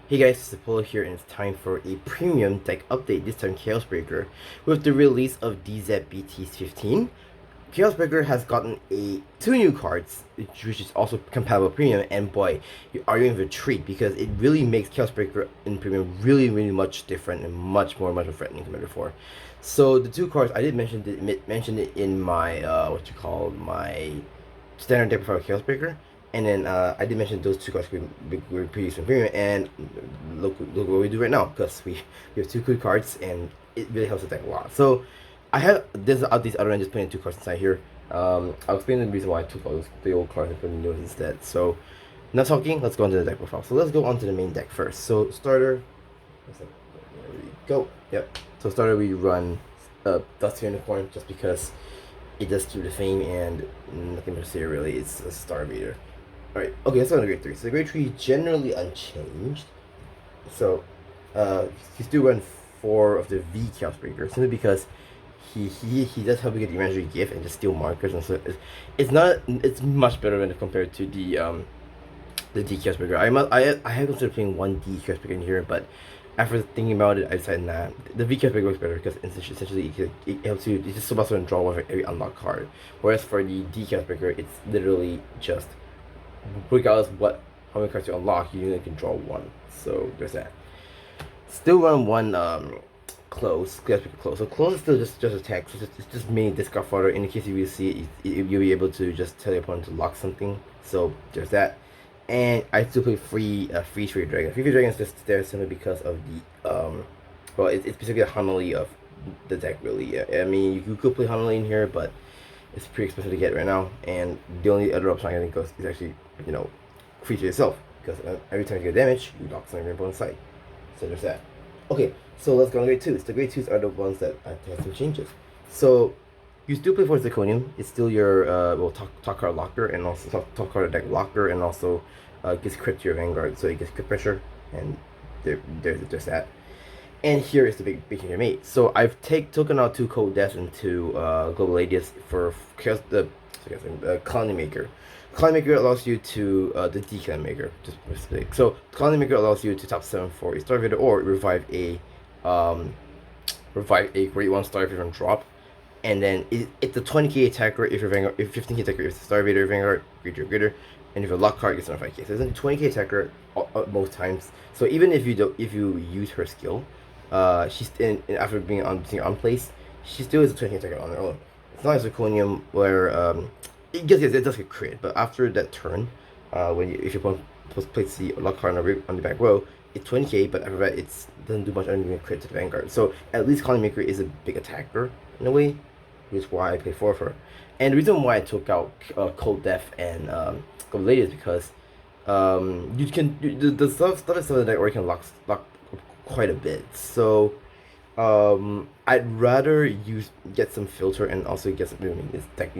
Hey guys, it's Apollo here, and it's time for a premium deck update, this time Chaos Breaker. With the release of DZBT's 15, Chaos Breaker has gotten two new cards, which is also compatible premium, and boy, are you in for a treat, because it really makes Chaos Breaker in premium really much different and much more threatening compared to before. So the two cards, I did mention it in my, my standard deck profile Chaos Breaker. And then I did mention those two cards were pretty useful in premium, and look what we do right now, because we have two good cards, and it really helps the deck a lot. So I have these other than just putting two cards inside here. I'll explain the reason why I took all the old cards and put the new ones instead. So not talking, let's go into the deck profile. So let's go onto the main deck first. So starter, there we go. Yep. So starter, we run Dust Unicorn just because it does keep the fame and nothing to say really. It's a star meter. Alright, okay, let's go on to grade 3. So the grade 3 is generally unchanged. So he still run 4 of the V Chaos Breaker, simply because he does help you get the imaginary gift and just steal markers, and so it's much better than compared to the D Chaos Breaker. I have considered playing one D Chaos Breaker in here, but after thinking about it, I decided nah, the V Chaos Breaker works better because essentially it helps you. It's just so much and draw with every unlock card. Whereas for the D Chaos Breaker, it's literally just regardless how many cards you unlock, you only can draw one. So there's that. Still run one close. So close is still just attack. So it's just mainly discard fodder. In case you see it, you'll be able to just tell your opponent to lock something. So there's that. And I still play free Trade Dragon. Free Trade Dragon is just there simply because of the well, it's basically a homily of the deck really. Yeah. I mean, you could play homily in here, but it's pretty expensive to get right now, and the only other option I think is actually, creature itself, because every time you get damage, you lock something rainbow inside. So there's that. Okay, so let's go on grade 2s. The grade 2s are the ones that I have some changes. So you still play for Zirconium. It's still your top card locker, and also top card deck locker, and also gets crit to your Vanguard, so it gets crit pressure, and there's that. And here is the big change I made. So I've taken out 2 Cold Death and 2 Global Radius for Colony Maker. Colony Maker allows you to the Declan Maker, just mistake. So Colony Maker allows you to top 7 for a Starvader or revive a Great 1 Starvader on drop. And then it's a 20k attacker if you're Vanguard, if 15k attacker if it's a Starvader Vanguard, greater, and if a lock card gets on 5k. So it's a 20k attacker most times. So even if you use her skill, she's after being on place, she still is a 20k attacker on her own. It's not like Zirconium where it does get crit, but after that turn, if your opponent plays the lock card on the back row, it's 20k, but after that it doesn't do much other than crit to the Vanguard. So at least Colony Maker is a big attacker in a way, which is why I play 4 of her. And the reason why I took out Cold Death and Gold Lady is because you can the stuff is something that you can lock quite a bit. So I'd rather get some filter and also get some deck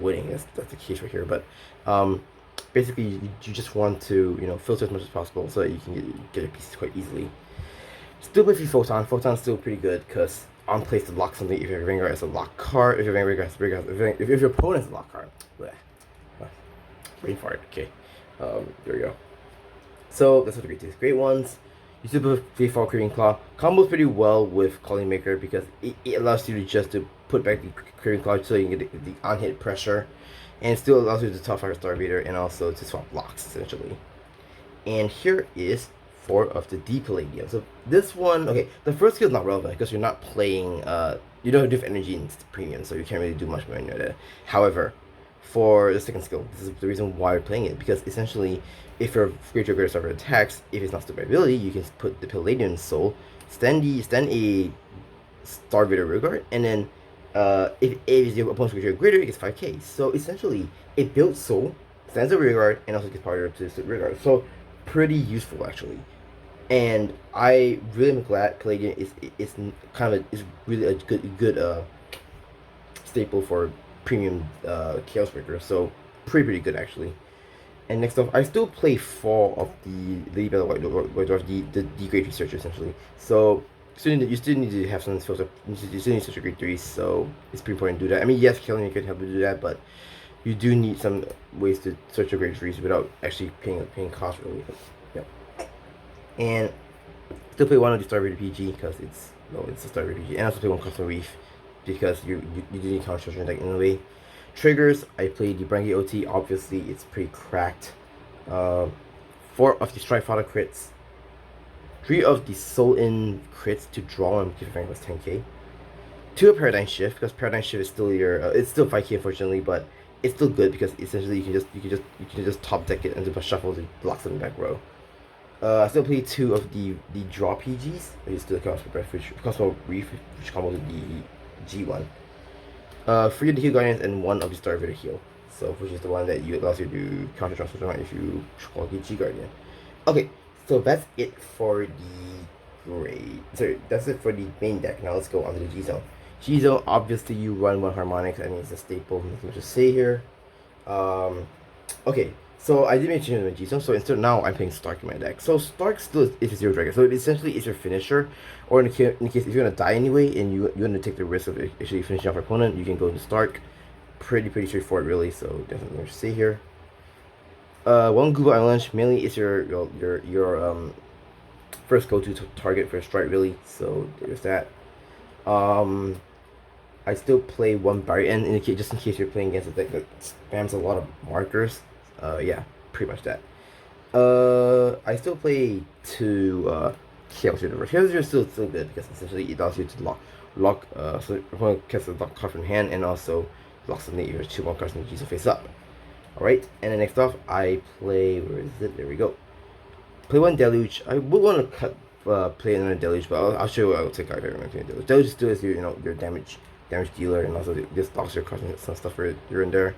winning. That's the case right here. But basically you just want to filter as much as possible so that you can get your pieces quite easily. Still play Photon. Photon's still pretty good because on place to lock something if your Vanguard has a lock card, if your Vanguard has if your opponent has a lock card. Bleh. Brain fart. Okay. There we go. So that's what the great 2s. Great 1s. You still put Free Fall Craving Claw. Combos pretty well with Colony Maker because it allows you to put back the Craving Claw so you can get the on-hit pressure. And it still allows you to top fire Starvader and also to swap blocks essentially. And here is 4 of the D Palladium. So this one, okay, the first skill is not relevant because you're not playing, you don't have different energy in premium, so you can't really do much more in there. However, for the second skill, this is the reason why we're playing it, because essentially, if your creature greater starter attacks, if it's not still by ability, you can put the Palladium Soul, stand a Starvader Rearguard, and then if your opponent's creature greater, it gets 5k. So essentially, it builds Soul, stands a Rearguard, and also gets power to the Rearguard. So pretty useful actually. And I really am glad Palladium is really a good staple for premium Chaos Breaker. So pretty good actually. And next off, I still play 4 of the Lady Battle White Dwarf, the grade 3 searcher essentially. So you still need to have some filter. You still need such a grade 3, so it's pretty important to do that. I mean, yes, killing can help you do that, but you do need some ways to search your grade 3s without actually paying cost really. Yep. And still play one of the Star Rated PG because it's a Star Rated PG, and also play one Custom Reef because you do need counter structure deck in a way. Triggers, I play the Brangy OT. Obviously, it's pretty cracked. 4 of the Strike Fighter crits, 3 of the Soul In crits to draw and keep rank was 10k. 2 of Paradigm Shift because Paradigm Shift is still your it's still 5k unfortunately, but it's still good because essentially you can just top deck it and do a shuffle to block some back row. I still play 2 of the draw PGs, which is still the Cosmo Reef, which combos with the G1. 3 of the Heal Guardians and 1 of the Star River Heal. So, which is the one that allows you to counter transfer if you call the G Guardian. Okay, so that's it for the grade. Sorry, that's it for the main deck. Now let's go on to the G Zone. G Zone, obviously you run 1 Harmonics. I mean, it's a staple. Nothing much to say here. Okay, so I did make changes in my G Zone. So instead now I'm playing Stark in my deck. So Stark still is a 0 Dragon. So it essentially is your finisher. Or in the case if you're gonna die anyway and you're gonna take the risk of actually finishing off your opponent, you can go into Stark. Pretty straightforward really. So definitely much to say here. 1 Google Avalanche mainly is your first go-to target for a strike really. So there's that. I still play 1 Barrier and just in case you're playing against a deck that spams a lot of markers. Yeah, pretty much that. I still play 2 Chaos Universe. Chaos Universe is still good because essentially it allows you to lock so your opponent casts a lock card from hand and also locks the your 2-1 cards in the G face up. Alright, and then next off I play, where is it? There we go. Play 1 Deluge. I would want to play another Deluge, but I'll show you what I'll take out if I remember playing Deluge. Deluge still is your damage dealer, and also just locks your cards and some stuff for here and there.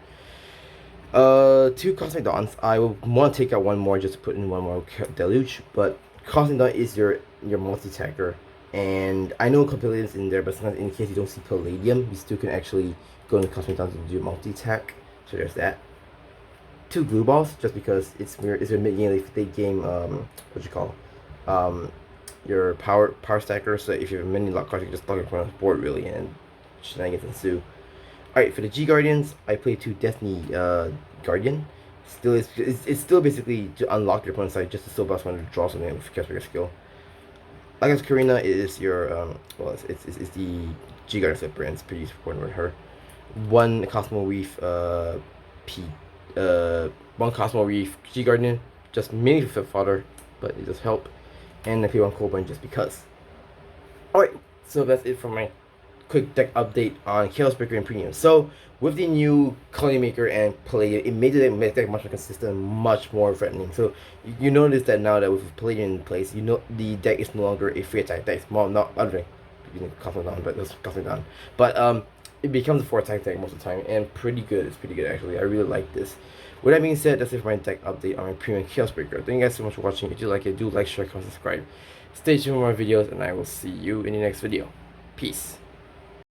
2 Cosmic Dawns. I will want to take out 1 more just to put in 1 more Deluge, but Cosmic Dawn is your multi-tacker, and I know Palladium's in there, but sometimes in case you don't see Palladium, you still can actually go into Cosmic Dawn to do multi-tack. So there's that. 2 Glue Balls, just because it's a mid-game, late game, your power stacker. So if you have many lock cards, you can just lock your opponent's board really, and shenanigans ensue. Alright, for the G Guardians, I play 2 Destiny Guardian. It's still basically to unlock your opponent's side just to still bounce one to draw something with Chaos Breaker skill. Like as Karina is your it's the G Guardian slipper and it's pretty important with her. 1 Cosmo Reef 1 Cosmo Reef G Guardian, just mainly for fodder, but it does help. And I play 1 Cold Burn just because. Alright, so that's it for my quick deck update on Chaos Breaker and Premium. So with the new Colony Maker and Palladium, it made the deck much more consistent, much more threatening. So you notice that now that with Palladium in place, the deck is no longer a free attack deck. Well, not other than Cosmic Dawn, but that's Cosmic Dawn. But it becomes a 4 attack deck most of the time, and pretty good. It's pretty good actually. I really like this. With that being said, that's it for my deck update on my Premium Chaos Breaker. Thank you guys so much for watching. If you like it, do like, share, comment, subscribe. Stay tuned for more videos, and I will see you in the next video. Peace.